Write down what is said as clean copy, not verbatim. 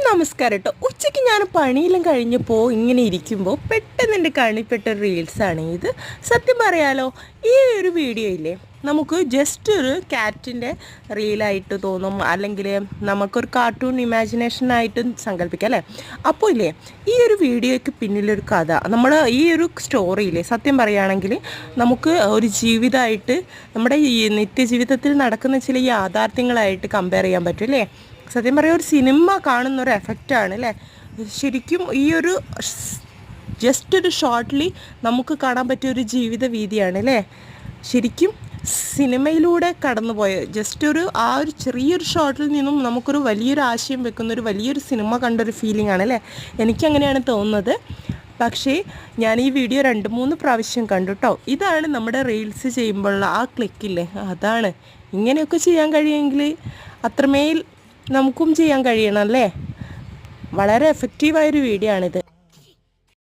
നമസ്കാരം കേട്ടോ. ഉച്ചയ്ക്ക് ഞാൻ പണിയെല്ലാം കഴിഞ്ഞപ്പോൾ ഇങ്ങനെ ഇരിക്കുമ്പോൾ പെട്ടെന്ന് എൻ്റെ കണ്ണിൽപ്പെട്ട റീൽസാണ് ഇത്. സത്യം പറയാലോ, ഈ ഒരു വീഡിയോ ഇല്ലേ, നമുക്ക് ജസ്റ്റ് ഒരു കാറ്റിൻ്റെ റീലായിട്ട് തോന്നും, അല്ലെങ്കിൽ നമുക്കൊരു കാർട്ടൂൺ ഇമാജിനേഷനായിട്ട് സങ്കല്പിക്കാം അല്ലേ. അപ്പോൾ ഇല്ലേ, ഈ ഒരു വീഡിയോയ്ക്ക് പിന്നിലൊരു കഥ, നമ്മൾ ഈ ഒരു സ്റ്റോറിയില്ലേ, സത്യം പറയുകയാണെങ്കിൽ നമുക്ക് ഒരു ജീവിതമായിട്ട്, നമ്മുടെ ഈ നിത്യജീവിതത്തിൽ നടക്കുന്ന ചില യാഥാർത്ഥ്യങ്ങളായിട്ട് കമ്പയർ ചെയ്യാൻ പറ്റും അല്ലേ. സത്യം പറയാം, ഒരു സിനിമ കാണുന്നൊരു എഫക്റ്റാണ് അല്ലേ. ശരിക്കും ഈ ഒരു ജസ്റ്റ് ഒരു ഷോർട്ട്ലി നമുക്ക് കാണാൻ പറ്റിയ ഒരു ജീവിത വീതിയാണ് അല്ലേ. ശരിക്കും സിനിമയിലൂടെ കടന്നുപോയ ജസ്റ്റ് ആ ഒരു ചെറിയൊരു ഷോട്ടിൽ നിന്നും നമുക്കൊരു വലിയൊരു ആശയം വെക്കുന്ന ഒരു വലിയൊരു സിനിമ കണ്ടൊരു ഫീലിംഗ് ആണ് അല്ലേ. എനിക്കങ്ങനെയാണ് തോന്നുന്നത്. പക്ഷേ ഞാൻ ഈ വീഡിയോ 2-3 പ്രാവശ്യം കണ്ടു കേട്ടോ. ഇതാണ് നമ്മുടെ റീൽസ് ചെയ്യുമ്പോഴുള്ള ആ ക്ലിക്കില്ലേ, അതാണ്. ഇങ്ങനെയൊക്കെ ചെയ്യാൻ കഴിയുമെങ്കിൽ അത്രമേൽ നമുക്കും ചെയ്യാൻ കഴിയണം അല്ലേ. വളരെ എഫക്റ്റീവായൊരു വീഡിയോ ആണിത്.